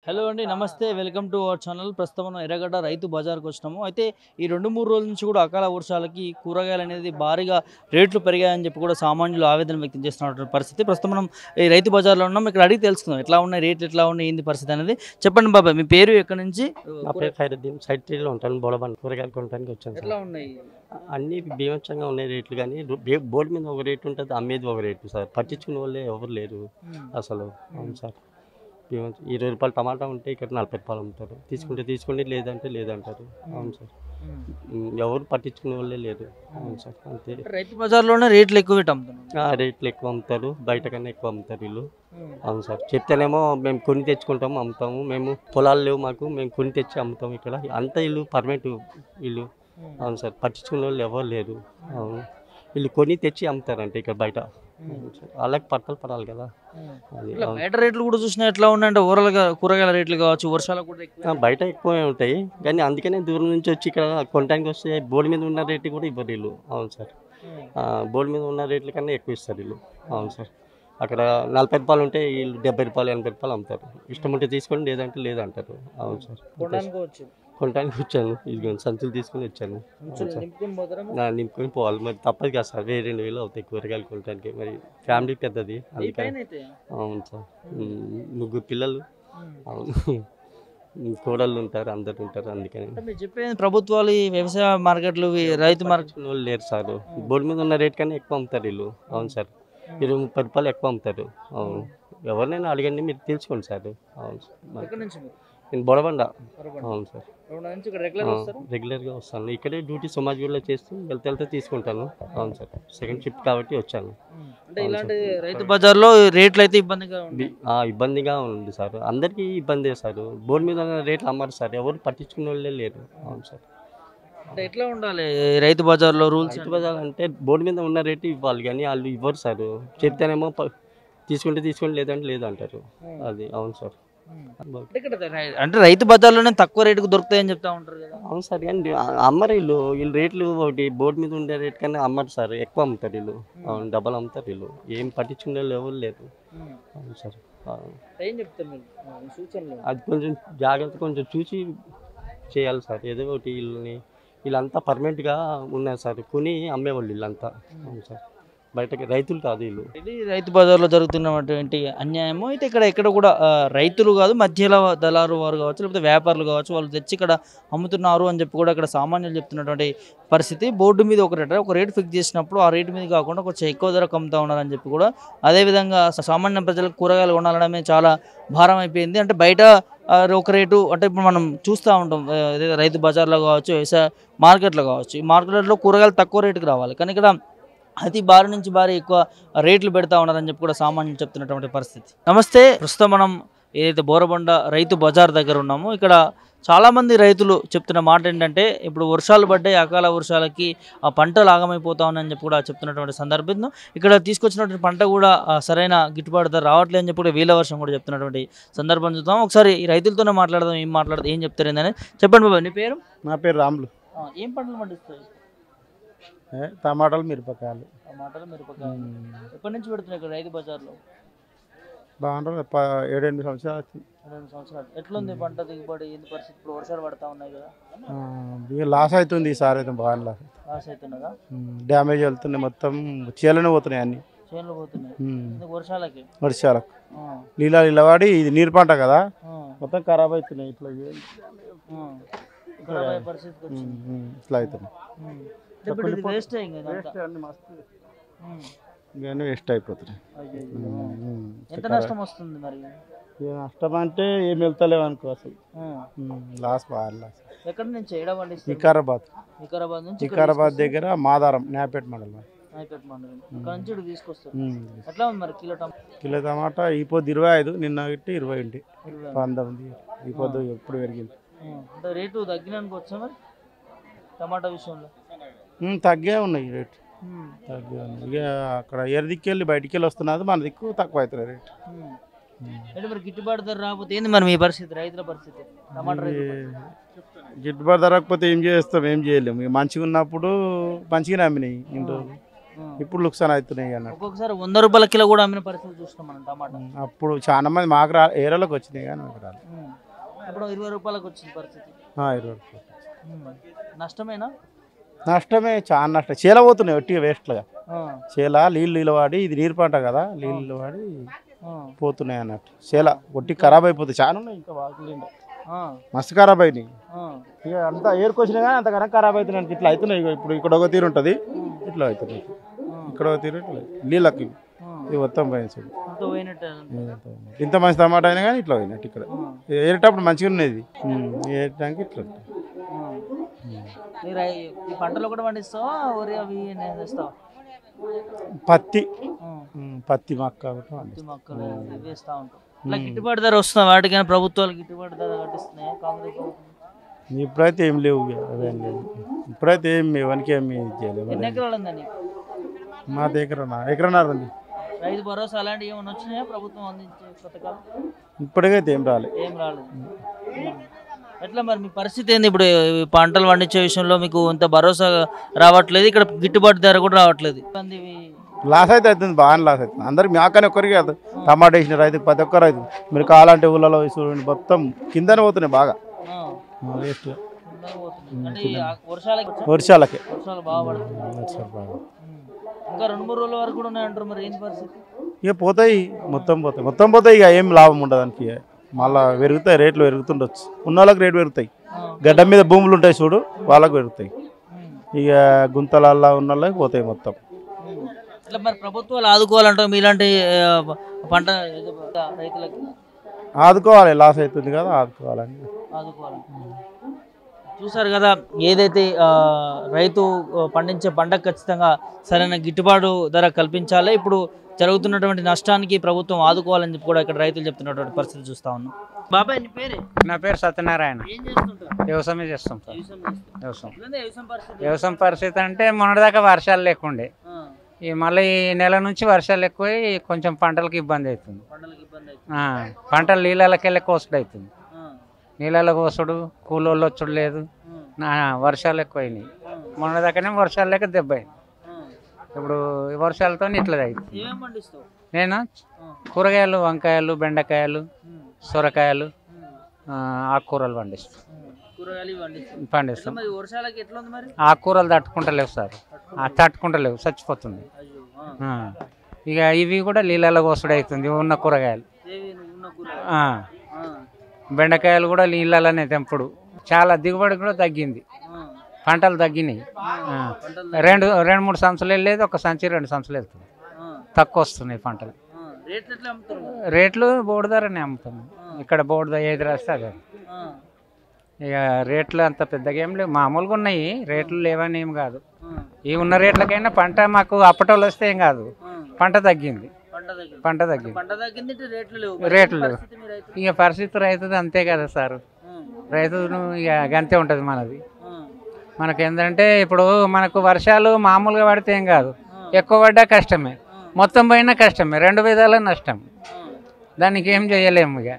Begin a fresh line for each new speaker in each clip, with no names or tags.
Hello అండి, నమస్తే. Welcome to our channel. ప్రస్తుతం మనం ఎర్రగడ్డ రైతు బజార్కి వచ్చినాము. అయితే ఈ 2-3 రోజుల నుంచి కూడా అకాల వర్షాలకి కూరగాయలు అనేది భారీగా రేట్లు పెరిగాయని చెప్పి కూడా సామాన్యులు ఆవేదన వ్యక్తం చేస్తున్నటువంటి పరిస్థితి. ప్రస్తుతం మనం ఈ రైతు బజార్లో ఉన్నాం. ఇక్కడ అడిగి తెలుసుకుందాం ఎట్లా ఉన్నాయి రేట్లు, ఎట్లా ఉన్నాయి, ఏంది పరిస్థితి అనేది. చెప్పండి బాబాయ్, మీ పేరు, ఎక్కడి నుంచి?
నా పేరు ఖైరుద్దీన్. సైడ్ ట్రీలో ఉంటాను. బోడబండి కూరగాయలు కొనడానికి వచ్చాను సార్.
ఎట్లా ఉన్నాయి?
అన్నీ బీభత్సంగా ఉన్నాయి రేట్లు, కానీ బోర్డు మీద ఒక రేటు ఉంటుంది, అమ్మేది ఒక రేటు సార్. పట్టించుకునే వాళ్ళే ఎవరు లేరు అసలు. అవును సార్, 20 రూపాయలు టమాటా ఉంటే ఇక్కడ 40 రూపాయలు అమ్ముతారు. తీసుకుంటే తీసుకోండి, లేదంటే లేదంటారు. అవును సార్, ఎవరు పట్టించుకునే వాళ్ళే లేరు. అవును సార్, అంతే.
రైతు బజార్లోనే రేట్లు ఎక్కువ పెట్టి అమ్ముతున్నారు.
రేట్లు ఎక్కువ అమ్ముతారు, బయట కన్నా ఎక్కువ అమ్ముతారు వీళ్ళు. అవును సార్, చెప్తేనేమో మేము కొని తెచ్చుకుంటాము, అమ్ముతాము. మేము పొలాలు లేవు మాకు, మేము కొని తెచ్చి అమ్ముతాము. ఇక్కడ అంతా వీళ్ళు పర్మనెంట్ వీళ్ళు. అవును సార్, పట్టించుకునే వాళ్ళు ఎవరు లేరు. అవును, వీళ్ళు కొని తెచ్చి అమ్ముతారంటే ఇక్కడ బయట. వాళ్ళకి పట్టలు పడాలి కదా. అది
బయట రేట్లు కూడా చూసినా ఎట్లా ఉన్నాయంటే ఓవరాల్గా కూరగాయల రేట్లు కావచ్చు, వర్షాలు కూడా ఎక్కువ.
బయట ఎక్కువే ఉంటాయి, కానీ అందుకనే దూరం నుంచి వచ్చి ఇక్కడ కొనడానికి వస్తే బోర్డు మీద ఉన్న రేట్లు కూడా ఇవ్వరు వీళ్ళు. అవును సార్, బోర్డు మీద ఉన్న రేట్ల కన్నా ఎక్కువ ఇస్తారు వీళ్ళు. అవును సార్, అక్కడ 40 రూపాయలు ఉంటే వీళ్ళు 70 రూపాయలు 80 రూపాయలు అమ్ముతారు. ఇష్టం ఉంటే తీసుకోండి, లేదంటే లేదంటారు. అవును సార్, కొనడానికి వచ్చాను. ఇది సంచులు తీసుకుని వచ్చాను. నింపుకొని పోవాలి, మరి తప్పదు కదా సార్. 2,000 అవుతాయి కూరగాయలు కొనడానికి. మరి ఫ్యామిలీ పెద్దది, అందుకని. అవును సార్, 3 పిల్లలు. అవును, కోడళ్ళు ఉంటారు, అందరు ఉంటారు, అందుకని.
మీరు చెప్పేది ప్రభుత్వాలు ఈ వ్యవసాయ మార్కెట్లు, రైతు మార్కెట్
వాళ్ళు లేరు సార్. బోర్డు మీద ఉన్న రేట్ కన్నా ఎక్కువ అమ్ముతారు వీళ్ళు. అవును సార్, 20-30 రూపాయలు ఎక్కువ అమ్ముతారు. అవును, ఎవరినైనా అడగండి, మీరు తెలుసుకోండి సార్. అవును సార్, నేను బొడబండ. అవును సార్, రెగ్యులర్గా వస్తాను. ఇక్కడే డ్యూటీ సమాజ్గూడలో చేస్తూ వెళ్తే తీసుకుంటాను. అవును సార్, సెకండ్ షిఫ్ట్ కాబట్టి వచ్చాను.
అంటే ఇలాంటి రైతు బజార్లో రేట్లు అయితే
ఇబ్బందిగా ఉంది సార్. అందరికీ ఇబ్బందే సార్. బోర్డు మీద రేట్లు అమ్మారు సార్, ఎవరు పట్టించుకునే వాళ్ళే లేరు. అవును సార్,
అంటే ఎట్లా ఉండాలి రైతు బజార్లో రూల్స్?
రైతు బజార్ అంటే బోర్డు మీద ఉన్న రేటు ఇవ్వాలి, కానీ వాళ్ళు ఇవ్వరు సార్. చెప్తేనేమో తీసుకుంటే తీసుకోండి, లేదంటే లేదంటారు. అది. అవును సార్,
అంటే రైతు బజార్లోనే తక్కువ రేటుకు దొరుకుతాయని చెప్తా ఉంటారు కదా.
అవును సార్, కానీ అమ్మరు వీళ్ళు రేట్లు. ఒకటి బోర్డు మీద ఉండే రేట్ కన్నా అమ్మరు సార్, ఎక్కువ అమ్ముతారు వీళ్ళు. అవును, డబ్బులు అమ్ముతారు వీళ్ళు. ఏం పట్టించుకునే ఎవరు లేరు. అవును సార్,
ఏం చెప్తారు మీరు సూచనలు?
అది కొంచెం జాగ్రత్త, కొంచెం చూసి చేయాలి సార్. ఏదో ఒకటి వీళ్ళంతా పర్మనెంట్గా ఉన్నారు సార్, కొని అమ్మేవాళ్ళు వీళ్ళంతా. అవును సార్, బయటకి రైతులు కాదు వీళ్ళు.
ఇది రైతు బజార్లో జరుగుతున్నటువంటి అన్యాయము. అయితే ఇక్కడ కూడా రైతులు కాదు, మధ్యలో దళారు వారు కావచ్చు, లేకపోతే వ్యాపారులు కావచ్చు, వాళ్ళు తెచ్చి ఇక్కడ అమ్ముతున్నారు అని చెప్పి కూడా ఇక్కడ సామాన్యులు చెప్తున్నటువంటి పరిస్థితి. బోర్డు మీద ఒక రేటు ఫిక్స్ చేసినప్పుడు ఆ రేటు మీద కాకుండా కొంచెం ఎక్కువ ధరకు అమ్ముతా ఉన్నారని చెప్పి కూడా. అదేవిధంగా సామాన్య ప్రజలకు కూరగాయలు కొనాలడమే చాలా భారం అయిపోయింది. అంటే బయట ఒక రేటు, అంటే ఇప్పుడు మనం చూస్తూ ఉంటాం రైతు బజార్లో కావచ్చు, వ్యవసాయ మార్కెట్లో కావచ్చు. ఈ మార్కెట్లో కూరగాయలు తక్కువ రేటుకి రావాలి, కానీ ఇక్కడ అతి భారీ నుంచి భారీ ఎక్కువ రేట్లు పెడతా ఉన్నారని చెప్పి కూడా సామాన్యులు చెప్తున్నటువంటి పరిస్థితి. నమస్తే. ప్రస్తుతం మనం ఏదైతే బోరబండ రైతు బజార్ దగ్గర ఉన్నామో, ఇక్కడ చాలామంది రైతులు చెప్తున్న మాట ఏంటంటే, ఇప్పుడు వర్షాలు పడ్డాయి, అకాల వర్షాలకి ఆ పంటలు ఆగమైపోతా ఉన్నాయని చెప్పి కూడా చెప్తున్నటువంటి సందర్భంలో, ఇక్కడ తీసుకొచ్చినటువంటి పంట కూడా సరైన గిట్టుబాటు ధర రావట్లేదు అని చెప్పి కూడా వీళ్ళ వర్షం కూడా చెప్తున్నటువంటి సందర్భం చూద్దాం. ఒకసారి ఈ రైతులతోనే మాట్లాడదాం, ఏం చెప్తారు ఏందని. చెప్పండి బాబా, నీ పేరు?
నా పేరు రాములు.
ఏం పంటలు పండిస్తాయి?
టమాటాలు, మిరపకాయలు.
ఎప్పటి నుంచి పెడుతున్నాయి ఇక్కడ రైతు బజార్లో?
బాగుంటుంది. 7-8 సంవత్సరాలు వచ్చింది.
2 సంవత్సరాలు. ఎట్లుంది పంట దిగుబడి, ఏంది పరిస్థితి? ఇప్పుడు వర్షాలు పడతా ఉన్నాయి కదా,
లాస్ అవుతుంది. ఈసారి అయితే బాగా
లాస్ అవుతున్నదా?
డ్యామేజ్ వెళ్తున్నాయి, మొత్తం చేలోనే పోతున్నాయి అన్ని.
చేనులు పోతున్నాయి వర్షాలకి.
నీళ్ళవాడి, ఇది నీరు పంట కదా, మొత్తం ఖరాబ్ అవుతున్నాయి. ఇట్లా ఇట్లా అవుతున్నాయి. వేస్ట్ అయిపోతున్నాయి.
ఎంత నష్టం వస్తుంది మరి?
నష్టం అంటే ఏం వెళ్తలేవు అనుకో, అసలు లాస్, బాగా లాస్.
ఎక్కడి నుంచి?
వికారాబాద్. వికారాబాద్ దగ్గర మాదారం, న్యాపేట మండలం.
ఇక్కడ నుంచి తీసుకొస్తారు. ఎట్లా ఉంది మరి కిలో
టమాటా? ఈ పొద్దు 25, నిన్న 20 ఉండి 19. ఈ పొద్దు ఎప్పుడు పెరిగింది.
రేటు తగ్గినానికి వచ్చా మరి టమాటా విషయంలో?
తగ్గే ఉన్నాయి రేటు, తగ్గే ఉన్నాయి. ఇక అక్కడ ఎర్రదిక్కెళ్ళి బయటికి వెళ్ళి వస్తున్నది, మన దిక్కు తక్కువ అవుతుంది రేటు.
అంటే మరి గిట్టుబాటు ధర రాకపోతే ఏంది మరి మీ పరిస్థితి, రైతుల పరిస్థితి? టమాటా
గిట్టుబాటు ధర రాకపోతే ఏం చేస్తాం, ఏం చేయలేము. ఇక మంచిగా ఉన్నప్పుడు మంచిగానే అమ్మినాయి ఇన్ని రోజులు. ఇప్పుడు లుక్సాన్ అవుతున్నాయి అన్నట్టు.
ఒక్కొక్కసారి 100 రూపాయల కిలో కూడా అమ్మిన పరిస్థితి చూస్తాం మనం టమాటా.
అప్పుడు చాలా మంది మాకు ఏరియాలోకి వచ్చినాయి కానీ మాకు రాలేదు.
ఇప్పుడు 20 రూపాయలకు వచ్చింది పరిస్థితి.
20 రూపాయలు.
నష్టమేనా?
నష్టమే, చాలా నష్టం. చీల పోతున్నాయి ఒట్టిగా వేస్ట్లుగా. చీల నీళ్ళు వాడి, ఇది నీరు పంట కదా, నీళ్ళు వాడి పోతున్నాయి అన్నట్టు. చీల ఒట్టి ఖరాబ్ అయిపోతుంది. చాలా ఉన్నాయి ఇంకా వాకులు మస్తు ఖరాబ్ అయినాయి. ఇక అంతా ఏరుకొచ్చినా కానీ అంత కనుక ఖరాబ్ అవుతున్నాయి. ఇట్లా అవుతున్నాయి. ఇప్పుడు ఇక్కడ ఒక తీరు ఉంటుంది, ఇట్లా అవుతున్నాయి. ఇక్కడ ఒక తీరు ఇట్లా నీళ్ళకి ఇది మొత్తం పోయింది. ఇంత మంచి టమాటా అయినా కానీ ఇట్లా పోయినట్టు. ఇక్కడ ఏరేటప్పుడు మంచిగా ఉన్నది, ఏరటానికి ఇట్లా.
ఈ పంటలు కూడా పండిస్తావా? వరి అవి వేస్తావా?
పత్తి మక్క
మొక్కలు వేస్తా ఉంటాం. ఇట్లా గిట్టుబాటు ధర వస్తుందా? వాటికైనా ప్రభుత్వాలు గిట్టుబాటు ధర కట్టిస్తున్నాయి కాంగ్రెస్ ప్రభుత్వం?
ఇప్పుడైతే ఏం లేవు, అవేం లేవు. ఇప్పుడైతే ఏం ఎవరికి ఏమి చేయలేవు.
ఎన్ని ఎకరాలు ఉందండి?
మా దగ్గర ఎకరన్నర ఉంది.
రైతు భరోసా అలాంటివి ఏమైనా వచ్చినాయా ప్రభుత్వం అందించే పథకాలు?
ఇప్పటికైతే ఏం రాలేదు.
ఎట్లా మరి మీ పరిస్థితి ఏంది? ఇప్పుడు పంటలు పండించే విషయంలో మీకు ఇంత భరోసా రావట్లేదు, ఇక్కడ గిట్టుబాటు ధర కూడా రావట్లేదు.
లాస్ అయితే అవుతుంది, బాగానే లాస్ అవుతుంది. అందరికి మాకనే ఒక్కరికి కాదు, టమాటా వేసిన రైతుకి ప్రతి ఒక్క రైతు. మీరు కావాలంటే ఊళ్ళలో చూడండి, మొత్తం కిందనే పోతున్నాయి బాగా వేస్ట్. వర్షాలకే
ఇంకా 2-3 రోజుల వరకు కూడా ఉన్నాయంటారు. మరి ఏంటి పరిస్థితి?
ఇక పోతాయి, మొత్తం పోతాయి. ఇక ఏం లాభం ఉండదు దానికి. మళ్ళీ పెరుగుతాయి, రేట్లు పెరుగుతుండొచ్చు. ఉన్న వాళ్ళకి రేటు పెరుగుతాయి. గడ్డ మీద భూములు ఉంటాయి చూడు, వాళ్ళకి పెరుగుతాయి. ఇక గుంతలల్లా ఉన్న వాళ్ళకి పోతాయి మొత్తం.
ఇట్లా మరి ప్రభుత్వాలు ఆదుకోవాలంటారు మీలాంటి పంట రైతులకి?
ఆదుకోవాలి, లాస్ అవుతుంది కదా, ఆదుకోవాలి.
చూసారు కదా, ఏదైతే రైతు పండించే పంటకు ఖచ్చితంగా సరైన గిట్టుబాటు ధర కల్పించాలి. ఇప్పుడు జరుగుతున్నటువంటి నష్టానికి ప్రభుత్వం ఆదుకోవాలని చెప్పి కూడా ఇక్కడ రైతులు చెప్తున్నటువంటి పరిస్థితి చూస్తా ఉన్నాం. బాబాయ్ నీ పేరే?
నా పేరు సత్యనారాయణ.
ఏం చేస్తుంటారు?
వ్యవసాయం చేస్తాం సార్. వ్యవసాయం పరిస్థితి అంటే మొన్నటిదాకా వర్షాలు లేకుండే, ఈ మళ్ళీ ఈ నెల నుంచి వర్షాలు ఎక్కువై కొంచెం పంటలకు ఇబ్బంది అవుతుంది. పంటలు నీళ్ళకెళ్ళి కోసుడు అవుతుంది. నీళ్ళ కోసుడు, కూలోళ్ళు వచ్చుడు లేదు. వర్షాలు ఎక్కువైనాయి. మొన్నదాకానే వర్షాలు లేక దెబ్బ అయింది. ఇప్పుడు వర్షాలతో ఇట్లా అవుతుంది. నేను కూరగాయలు, వంకాయలు, బెండకాయలు, సొరకాయలు, ఆకుకూరలు పండిస్తాం. ఆకుకూరలు తట్టుకుంటలేవు సార్, తట్టుకుంటలేవు, చచ్చిపోతుంది. ఇక ఇవి కూడా నీళ్ళలో కోసుడు అవుతుంది. ఉన్న కూరగాయలు, బెండకాయలు కూడా నీళ్ళలోనే తెంపుడు. చాలా దిగుబడి కూడా తగ్గింది, పంటలు తగ్గినాయి. 2-3 సంచులు వెళ్ళేది, ఒక సంచి 2 సంచులు వెళ్తుంది. తక్కువ వస్తున్నాయి పంటలు. రేట్లు బోర్డు ధరనే అమ్ముతుంది. ఇక్కడ బోర్డు ఏది రాస్తే అదే. ఇక రేట్లు అంత పెద్దగా ఏం లేవు, మామూలుగా ఉన్నాయి. రేట్లు లేవని ఏం కాదు. ఈ ఉన్న రేట్లకైనా పంట మాకు అప్పటోళ్ళు వస్తే ఏం కాదు, పంట తగ్గింది. రేట్లు లేవు. ఇక పరిస్థితి రైతుది అంతే కదా సార్. రైతు ఇక అంతే ఉంటుంది మనది. మనకేంటంటే ఇప్పుడు మనకు వర్షాలు మామూలుగా పడితే ఏం కాదు, ఎక్కువ పడ్డా కష్టమే, మొత్తం పోయినా కష్టమే, 2 విధాల నష్టం. దానికి ఏం చేయలేము. ఇక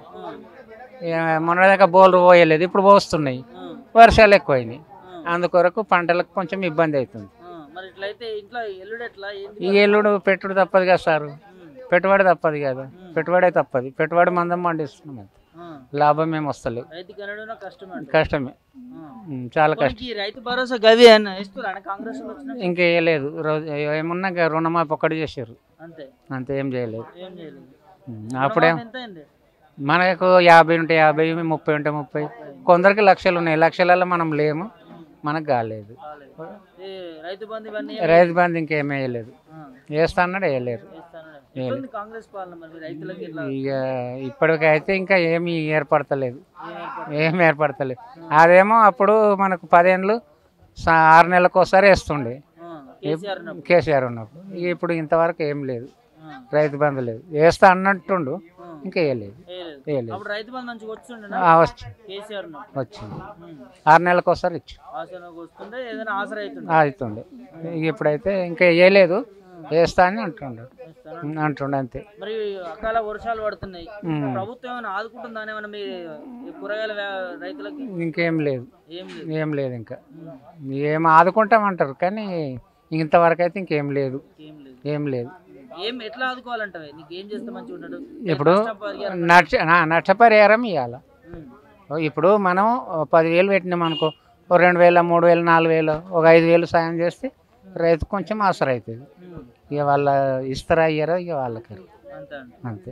మొన్నదాకా బోర్లు పోయలేదు, ఇప్పుడు పోస్తున్నాయి. వర్షాలు ఎక్కువైనాయి, అందుకొరకు పంటలకు కొంచెం ఇబ్బంది అవుతుంది. ఈ ఎల్లుడు పెట్టుడు తప్పదు కదా సార్, పెట్టుబడి తప్పదు కదా, పెట్టుబడే తప్పదు. పెట్టుబడి మందం పండిస్తున్నాం, లాభం ఏమి వస్తలేదు, కష్టమే, చాలా కష్టం.
రైతు భరోసా గవి
ఇంకా వేయలేదు. ఏమున్నా రుణమాఫీ ఒక్కటి చేశారు అంతే, ఏం చేయలేదు. అప్పుడే మనకు 50 ఉంటే 50, 30 ఉంటే 30, కొందరికి లక్షలు ఉన్నాయి. లక్షలలో మనం లేము, మనకు కాలేదు. రైతు బంధు ఇంకేం వేయలేదు, వేస్తా అన్నాడు, వేయలేరు. ఇక ఇప్పటికైతే ఇంకా ఏమీ ఏర్పడతలేదు. అదేమో అప్పుడు మనకు 10 ఏళ్ళు 6 నెలలకు ఒకసారి వేస్తుండే కేసీఆర్ ఉన్నప్పుడు. ఇప్పుడు ఇంతవరకు ఏం లేదు, రైతు బంధు లేదు. వేస్తా అన్నట్టుండు, ఇంకా వేయలేదు. వచ్చింది 6 నెలలకు ఒకసారి ఇచ్చి అవుతుండే. ఇప్పుడైతే ఇంకా వేయలేదు, వేస్తా అని అంటుండే అంతే.
మరి అకాల వర్షాలు పడుతున్నాయి, ప్రభుత్వం ఏమైనా ఆదుకుంటుందా మీ కూరగాయల రైతులకి?
ఇంకేం లేదు, ఇంకా ఏం ఆదుకుంటామంటారు కానీ ఇంతవరకు అయితే ఇంకేం లేదు,
ఏం లేదు.
ఏం లేదు.
ఎట్లా ఆదుకోవాలంటే నీకు ఏం చేస్తే మంచిగా ఉంటాడు?
ఇప్పుడు
నష్టం పరిహారం
నష్టపరిహారం ఇవ్వాలి.
ఉమ్.
ఇప్పుడు మనం 10,000 పెట్టినాం అనుకో, ఓ 2,000, 3,000, 4,000, ఒక 5,000 సాయం చేస్తే రైతు కొంచెం ఆసరా అవుతుంది.
ఉమ్.
ఇక వాళ్ళ ఇస్తారా అయ్యారో ఇక వాళ్ళకి
అంతే అండి.
అంతే.